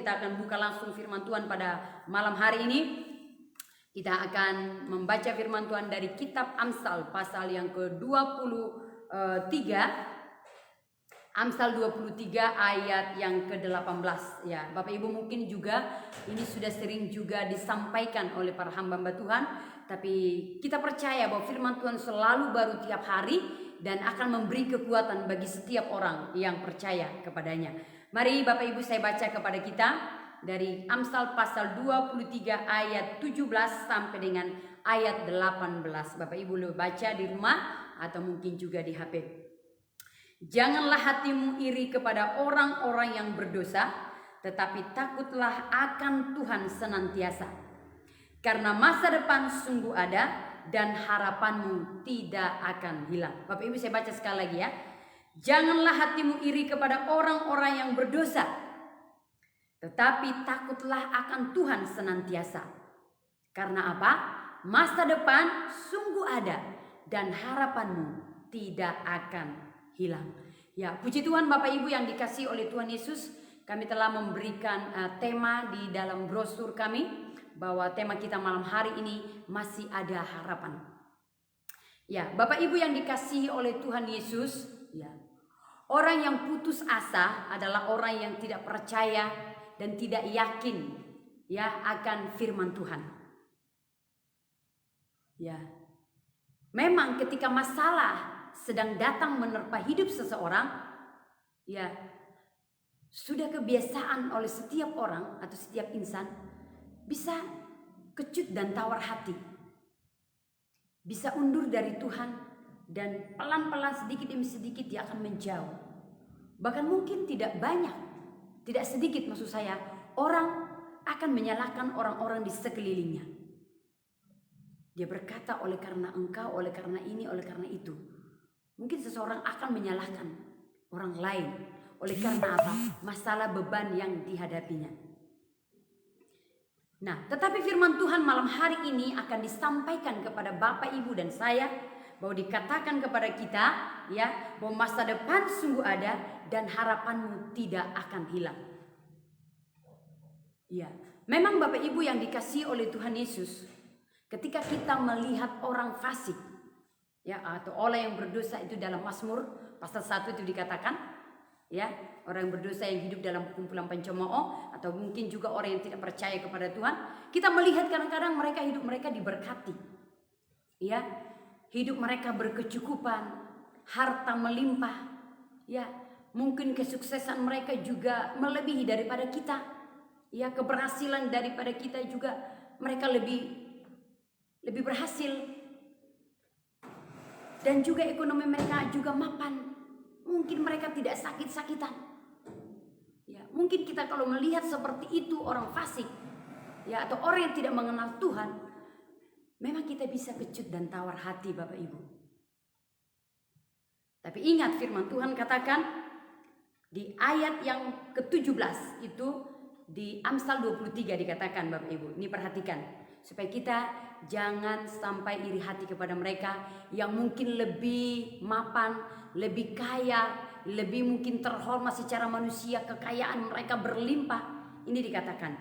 kita akan buka langsung firman Tuhan pada malam hari ini. Kita akan membaca firman Tuhan dari kitab Amsal pasal yang ke-23. Amsal 23 ayat yang ke-18 ya. Bapak Ibu mungkin juga ini sudah sering juga disampaikan oleh para hamba Tuhan, tapi kita percaya bahwa firman Tuhan selalu baru tiap hari dan akan memberi kekuatan bagi setiap orang yang percaya kepadanya. Mari Bapak Ibu saya baca kepada kita dari Amsal pasal 23 ayat 17 sampai dengan ayat 18. Bapak Ibu baca di rumah atau mungkin juga di HP. Janganlah hatimu iri kepada orang-orang yang berdosa, tetapi takutlah akan Tuhan senantiasa. Karena masa depan sungguh ada dan harapanmu tidak akan hilang. Bapak Ibu saya baca sekali lagi ya. Janganlah hatimu iri kepada orang-orang yang berdosa, tetapi takutlah akan Tuhan senantiasa. Karena apa? Masa depan sungguh ada dan harapanmu tidak akan hilang. Ya, puji Tuhan Bapak Ibu yang dikasihi oleh Tuhan Yesus, kami telah memberikan tema di dalam brosur kami bahwa tema kita malam hari ini masih ada harapan. Ya, Bapak Ibu yang dikasihi oleh Tuhan Yesus, ya. Orang yang putus asa adalah orang yang tidak percaya dan tidak yakin ya akan firman Tuhan. Ya. Memang ketika masalah sedang datang menerpa hidup seseorang, ya sudah kebiasaan oleh setiap orang atau setiap insan bisa kecut dan tawar hati, bisa undur dari Tuhan dan pelan-pelan sedikit demi sedikit dia akan menjauh. Bahkan mungkin tidak banyak, tidak sedikit maksud saya, orang akan menyalahkan orang-orang di sekelilingnya. Dia berkata oleh karena engkau, oleh karena ini, oleh karena itu. Mungkin seseorang akan menyalahkan orang lain oleh karena apa? Masalah beban yang dihadapinya. Nah, tetapi firman Tuhan malam hari ini akan disampaikan kepada Bapak, Ibu dan saya bahwa dikatakan kepada kita ya bahwa masa depan sungguh ada dan harapanmu tidak akan hilang. Ya, memang Bapak Ibu yang dikasihi oleh Tuhan Yesus, ketika kita melihat orang fasik ya atau orang yang berdosa itu dalam Mazmur pasal 1 itu dikatakan ya, orang yang berdosa yang hidup dalam kumpulan pencemooh atau mungkin juga orang yang tidak percaya kepada Tuhan, kita melihat kadang-kadang mereka hidup mereka diberkati. Ya, hidup mereka berkecukupan, harta melimpah. Ya, mungkin kesuksesan mereka juga melebihi daripada kita. Ya, keberhasilan daripada kita juga mereka lebih berhasil. Dan juga ekonomi mereka juga mapan. Mungkin mereka tidak sakit-sakitan. Ya, mungkin kita kalau melihat seperti itu orang fasik, ya atau orang yang tidak mengenal Tuhan, memang kita bisa kecut dan tawar hati Bapak Ibu. Tapi ingat firman Tuhan katakan di ayat yang ke-17 itu di Amsal 23 dikatakan Bapak Ibu. Ini perhatikan supaya kita jangan sampai iri hati kepada mereka yang mungkin lebih mapan, lebih kaya, lebih mungkin terhormat secara manusia, kekayaan mereka berlimpah. Ini dikatakan,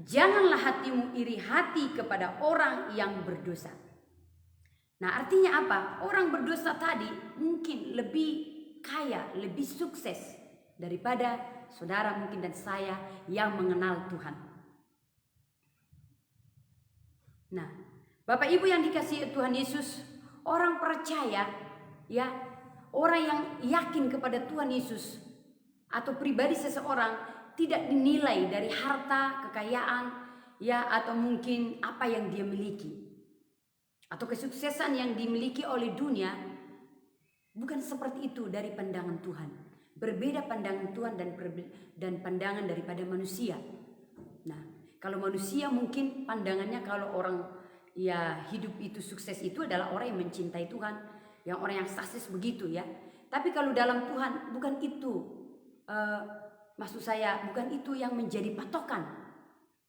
janganlah hatimu iri hati kepada orang yang berdosa. Nah, artinya apa? Orang berdosa tadi mungkin lebih kaya, lebih sukses daripada saudara mungkin dan saya yang mengenal Tuhan. Nah, Bapak Ibu yang dikasihi Tuhan Yesus, orang percaya ya, orang yang yakin kepada Tuhan Yesus atau pribadi seseorang tidak dinilai dari harta, kekayaan ya atau mungkin apa yang dia miliki atau kesuksesan yang dimiliki oleh dunia. Bukan seperti itu dari pandangan Tuhan. Berbeda pandangan Tuhan dan pandangan daripada manusia. Nah, kalau manusia mungkin pandangannya kalau orang ya hidup itu sukses itu adalah orang yang mencintai Tuhan, yang orang yang sukses begitu ya. Tapi kalau dalam Tuhan bukan itu, maksud saya bukan itu yang menjadi patokan.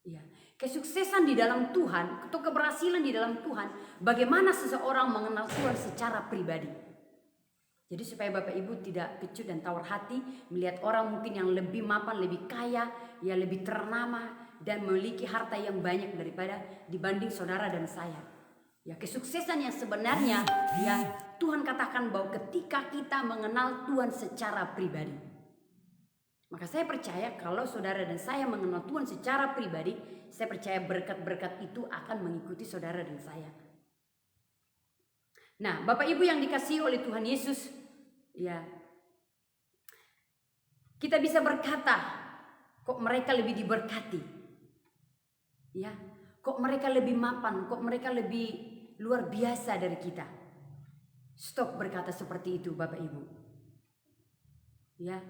Ya, kesuksesan di dalam Tuhan atau keberhasilan di dalam Tuhan, bagaimana seseorang mengenal Tuhan secara pribadi. Jadi supaya Bapak Ibu tidak kecut dan tawar hati melihat orang mungkin yang lebih mapan, lebih kaya, ya lebih ternama dan memiliki harta yang banyak dibanding saudara dan saya. Ya, kesuksesan yang sebenarnya ya Tuhan katakan bahwa ketika kita mengenal Tuhan secara pribadi. Maka saya percaya kalau saudara dan saya mengenal Tuhan secara pribadi, saya percaya berkat-berkat itu akan mengikuti saudara dan saya. Nah, Bapak Ibu yang dikasihi oleh Tuhan Yesus, ya, kita bisa berkata, kok mereka lebih diberkati? Ya, kok mereka lebih mapan, kok mereka lebih luar biasa dari kita? Stop berkata seperti itu, Bapak Ibu. Ya.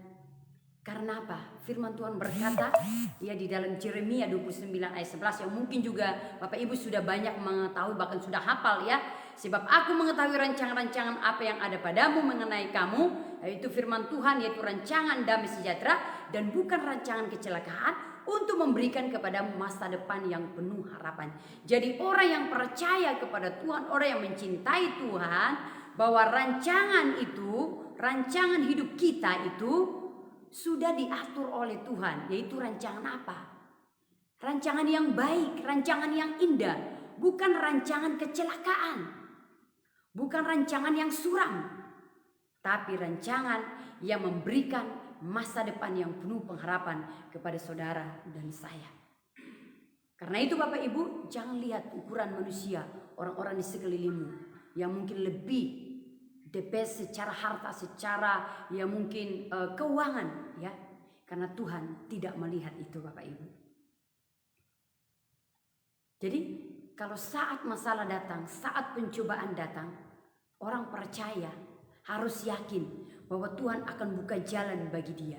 Karena apa? Firman Tuhan berkata ya di dalam Yeremia 29 ayat 11 yang mungkin juga Bapak Ibu sudah banyak mengetahui, bahkan sudah hafal ya. Sebab aku mengetahui rancangan-rancangan apa yang ada padamu mengenai kamu, yaitu firman Tuhan, yaitu rancangan damai sejahtera dan bukan rancangan kecelakaan, untuk memberikan kepadamu masa depan yang penuh harapan. Jadi orang yang percaya kepada Tuhan, orang yang mencintai Tuhan, bahwa rancangan hidup kita itu sudah diatur oleh Tuhan, yaitu rancangan apa? Rancangan yang baik, rancangan yang indah, bukan rancangan kecelakaan, bukan rancangan yang suram, tapi rancangan yang memberikan masa depan yang penuh pengharapan kepada saudara dan saya. Karena itu Bapak Ibu, jangan lihat ukuran manusia, orang-orang di sekelilingmu yang mungkin lebih the best secara harta, secara ya mungkin keuangan ya. Karena Tuhan tidak melihat itu Bapak Ibu. Jadi kalau saat masalah datang, saat pencobaan datang, orang percaya harus yakin bahwa Tuhan akan buka jalan bagi dia.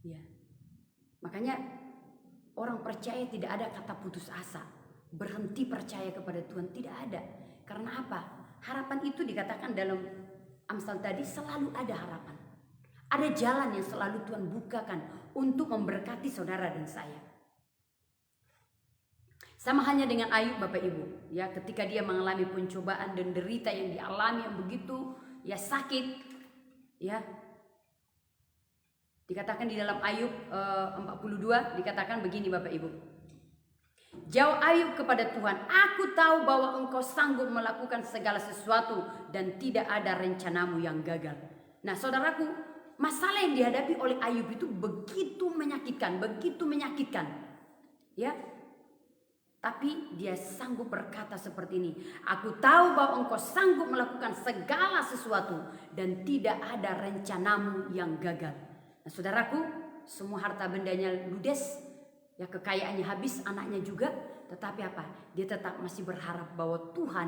Ya. Makanya orang percaya tidak ada kata putus asa, berhenti percaya kepada Tuhan, tidak ada. Karena apa? Harapan itu dikatakan dalam Amsal tadi, selalu ada harapan. Ada jalan yang selalu Tuhan bukakan untuk memberkati saudara dan saya. Sama halnya dengan Ayub Bapak Ibu, ya, ketika dia mengalami pencobaan dan derita yang dialami yang begitu ya sakit, ya. Dikatakan di dalam Ayub 42 dikatakan begini Bapak Ibu. Jawab Ayub kepada Tuhan, aku tahu bahwa engkau sanggup melakukan segala sesuatu dan tidak ada rencanamu yang gagal. Nah saudaraku, masalah yang dihadapi oleh Ayub itu begitu menyakitkan. Ya, tapi dia sanggup berkata seperti ini, aku tahu bahwa engkau sanggup melakukan segala sesuatu dan tidak ada rencanamu yang gagal. Nah saudaraku, semua harta bendanya ludes, ya kekayaannya habis, anaknya juga, tetapi apa? Dia tetap masih berharap bahwa Tuhan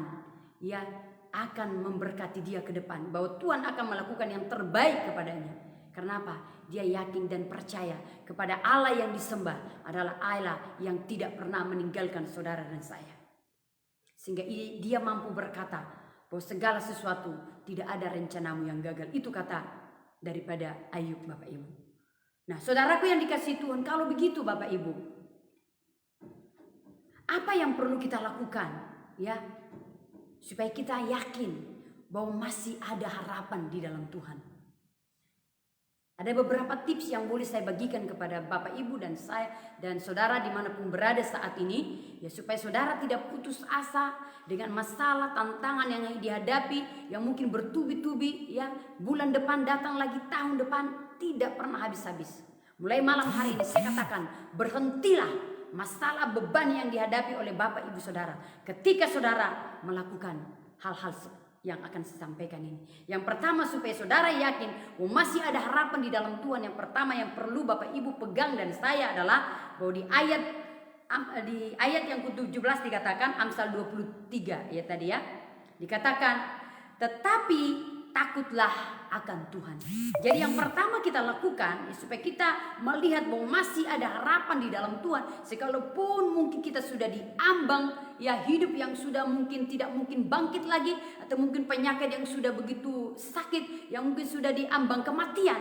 ya akan memberkati dia ke depan, bahwa Tuhan akan melakukan yang terbaik kepadanya. Karena apa? Dia yakin dan percaya kepada Allah yang disembah adalah Allah yang tidak pernah meninggalkan saudara dan saya. Sehingga dia mampu berkata bahwa segala sesuatu tidak ada rencanamu yang gagal. Itu kata daripada Ayub Bapak Ibu. Nah saudaraku yang dikasihi Tuhan, kalau begitu Bapak Ibu, apa yang perlu kita lakukan ya supaya kita yakin bahwa masih ada harapan di dalam Tuhan? Ada beberapa tips yang boleh saya bagikan kepada Bapak Ibu dan saya dan saudara dimanapun berada saat ini, ya supaya saudara tidak putus asa dengan masalah, tantangan yang dihadapi yang mungkin bertubi-tubi ya, bulan depan datang lagi, tahun depan tidak pernah habis-habis. Mulai malam hari ini saya katakan, berhentilah masalah beban yang dihadapi oleh Bapak Ibu Saudara ketika saudara melakukan hal-hal yang akan saya sampaikan ini. Yang pertama, supaya saudara yakin masih ada harapan di dalam Tuhan, yang pertama yang perlu Bapak Ibu pegang dan saya adalah bahwa di ayat yang ke-17 dikatakan, Amsal 23 ya tadi ya, dikatakan tetapi takutlah akan Tuhan. Jadi yang pertama kita lakukan supaya kita melihat bahwa masih ada harapan di dalam Tuhan, sekalipun mungkin kita sudah diambang ya hidup yang sudah mungkin tidak mungkin bangkit lagi, atau mungkin penyakit yang sudah begitu sakit yang mungkin sudah diambang kematian.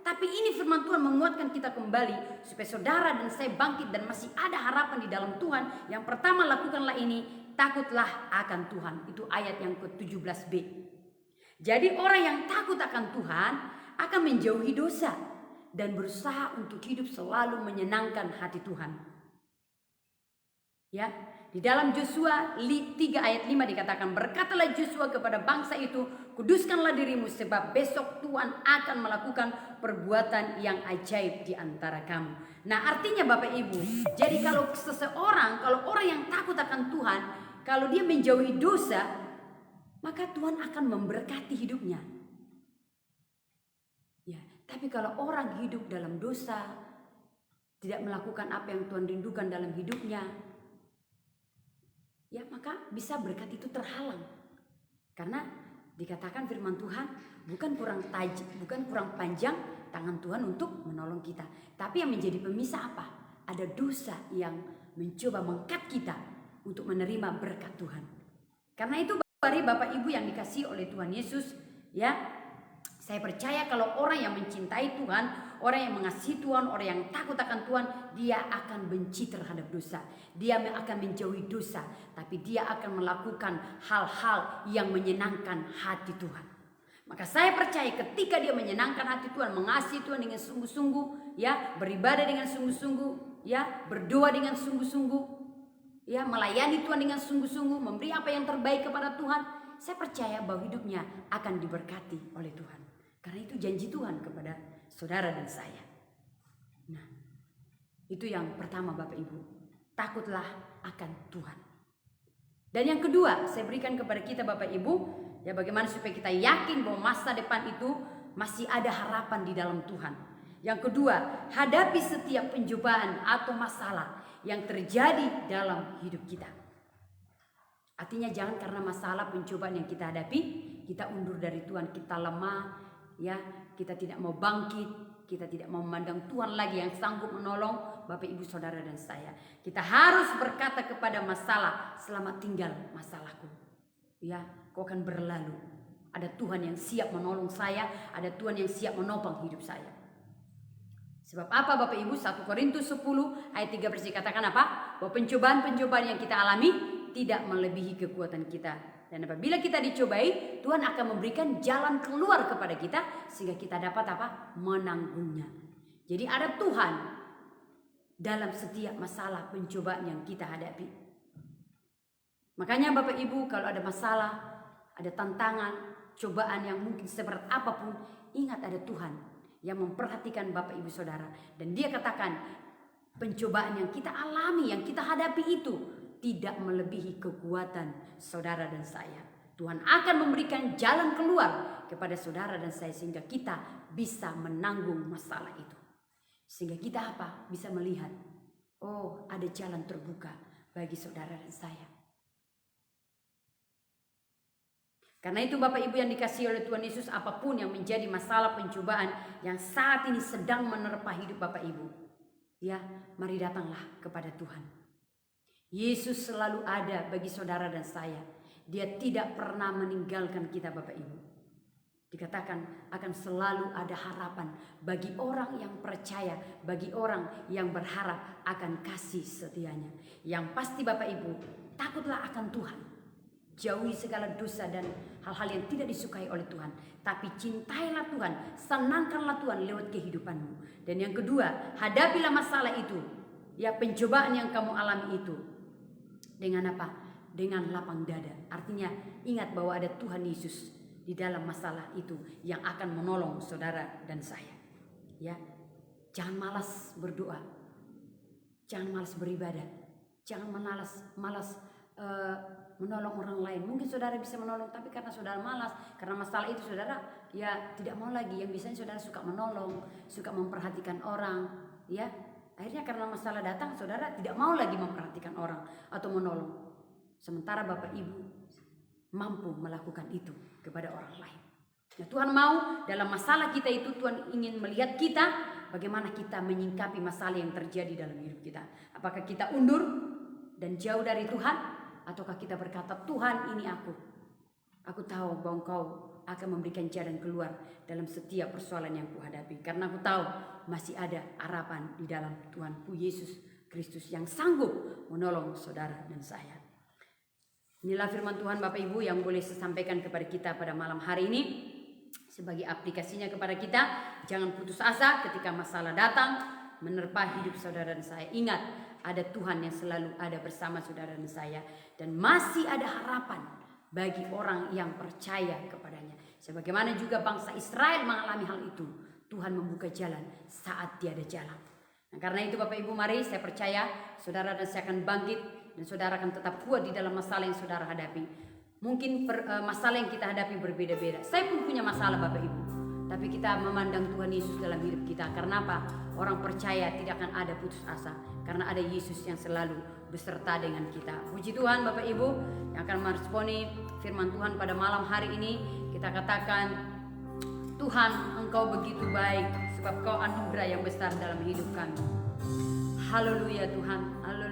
Tapi ini firman Tuhan menguatkan kita kembali supaya saudara dan saya bangkit dan masih ada harapan di dalam Tuhan. Yang pertama lakukanlah ini, takutlah akan Tuhan. Itu ayat yang ke-17b. Jadi orang yang takut akan Tuhan akan menjauhi dosa. dan berusaha untuk hidup selalu menyenangkan hati Tuhan. Ya, di dalam Yosua 3 ayat 5 dikatakan, berkatalah Yosua kepada bangsa itu, kuduskanlah dirimu sebab besok Tuhan akan melakukan perbuatan yang ajaib di antara kamu. Nah, artinya Bapak Ibu, jadi kalau orang yang takut akan Tuhan, kalau dia menjauhi dosa, maka Tuhan akan memberkati hidupnya. Ya, tapi kalau orang hidup dalam dosa, tidak melakukan apa yang Tuhan rindukan dalam hidupnya, ya maka bisa berkat itu terhalang. Karena dikatakan firman Tuhan, bukan kurang panjang tangan Tuhan untuk menolong kita, tapi yang menjadi pemisah apa? Ada dosa yang mencoba mengkat kita untuk menerima berkat Tuhan. Karena itu mari Bapak Ibu yang dikasihi oleh Tuhan Yesus, ya, saya percaya kalau orang yang mencintai Tuhan, orang yang mengasihi Tuhan, orang yang takut akan Tuhan, dia akan benci terhadap dosa. Dia akan menjauhi dosa, tapi dia akan melakukan hal-hal yang menyenangkan hati Tuhan. Maka saya percaya ketika dia menyenangkan hati Tuhan, mengasihi Tuhan dengan sungguh-sungguh, ya, beribadah dengan sungguh-sungguh, ya, berdoa dengan sungguh-sungguh, ya, melayani Tuhan dengan sungguh-sungguh, memberi apa yang terbaik kepada Tuhan, saya percaya bahwa hidupnya akan diberkati oleh Tuhan. Karena itu janji Tuhan kepada saudara dan saya. Nah, itu yang pertama Bapak Ibu. Takutlah akan Tuhan. Dan yang kedua, saya berikan kepada kita Bapak Ibu, ya, bagaimana supaya kita yakin bahwa masa depan itu masih ada harapan di dalam Tuhan. Yang kedua, hadapi setiap pencobaan atau masalah yang terjadi dalam hidup kita. Artinya jangan karena masalah pencobaan yang kita hadapi, kita undur dari Tuhan, kita lemah, ya, kita tidak mau bangkit, kita tidak mau memandang Tuhan lagi yang sanggup menolong Bapak Ibu Saudara dan saya. Kita harus berkata kepada masalah, selamat tinggal masalahku, ya, kau akan berlalu. Ada Tuhan yang siap menolong saya, ada Tuhan yang siap menopang hidup saya. Sebab apa Bapak Ibu? 1 Korintus 10 ayat 13 dikatakan apa? Bahwa pencobaan-pencobaan yang kita alami tidak melebihi kekuatan kita. Dan apabila kita dicobai, Tuhan akan memberikan jalan keluar kepada kita sehingga kita dapat apa? Menanggungnya. Jadi ada Tuhan dalam setiap masalah pencobaan yang kita hadapi. Makanya Bapak Ibu, kalau ada masalah, ada tantangan, cobaan yang mungkin seberat apapun, ingat ada Tuhan yang memperhatikan Bapak Ibu Saudara. Dan dia katakan, pencobaan yang kita alami, yang kita hadapi itu tidak melebihi kekuatan saudara dan saya. Tuhan akan memberikan jalan keluar kepada saudara dan saya sehingga kita bisa menanggung masalah itu. Sehingga kita apa? Bisa melihat, oh, ada jalan terbuka bagi saudara dan saya. Karena itu Bapak Ibu yang dikasihi oleh Tuhan Yesus, apapun yang menjadi masalah pencobaan yang saat ini sedang menerpa hidup Bapak Ibu, ya, mari datanglah kepada Tuhan. Yesus selalu ada bagi saudara dan saya. Dia tidak pernah meninggalkan kita Bapak Ibu. Dikatakan akan selalu ada harapan bagi orang yang percaya, bagi orang yang berharap akan kasih setianya. Yang pasti Bapak Ibu, takutlah akan Tuhan. Jauhi segala dosa dan hal-hal yang tidak disukai oleh Tuhan. Tapi cintailah Tuhan, senangkanlah Tuhan lewat kehidupanmu. Dan yang kedua, hadapilah masalah itu, ya, pencobaan yang kamu alami itu. Dengan apa? Dengan lapang dada. Artinya ingat bahwa ada Tuhan Yesus di dalam masalah itu yang akan menolong saudara dan saya. Ya, jangan malas berdoa, jangan malas beribadah, jangan malas menolong orang lain. Mungkin saudara bisa menolong, tapi karena saudara malas, karena masalah itu saudara ya tidak mau lagi. Yang biasanya saudara suka menolong, suka memperhatikan orang, ya. Akhirnya karena masalah datang, saudara tidak mau lagi memperhatikan orang atau menolong. Sementara Bapak Ibu mampu melakukan itu kepada orang lain. Nah, Tuhan mau dalam masalah kita itu, Tuhan ingin melihat kita bagaimana kita menyingkapi masalah yang terjadi dalam hidup kita. Apakah kita undur dan jauh dari Tuhan, ataukah kita berkata, Tuhan, ini aku tahu bahwa Engkau akan memberikan jalan keluar dalam setiap persoalan yang kuhadapi. Karena aku tahu masih ada harapan di dalam Tuhanku Yesus Kristus yang sanggup menolong saudara dan saya. Inilah firman Tuhan Bapak Ibu yang boleh saya sampaikan kepada kita pada malam hari ini. Sebagai aplikasinya kepada kita, jangan putus asa ketika masalah datang menerpa hidup saudara dan saya. Ingat, ada Tuhan yang selalu ada bersama saudara dan saya, dan masih ada harapan bagi orang yang percaya kepadanya. Sebagaimana juga bangsa Israel mengalami hal itu, Tuhan membuka jalan saat tiada jalan. Nah, karena itu Bapak Ibu, mari saya percaya saudara dan saya akan bangkit, dan saudara akan tetap kuat di dalam masalah yang saudara hadapi. Mungkin masalah yang kita hadapi berbeda-beda. Saya pun punya masalah Bapak Ibu. Tapi kita memandang Tuhan Yesus dalam hidup kita. Karena apa? Orang percaya tidak akan ada putus asa. Karena ada Yesus yang selalu beserta dengan kita. Puji Tuhan Bapak Ibu yang akan meresponi firman Tuhan pada malam hari ini. Kita katakan, Tuhan, Engkau begitu baik, sebab Kau anugerah yang besar dalam hidup kami. Haleluya Tuhan. Haleluya.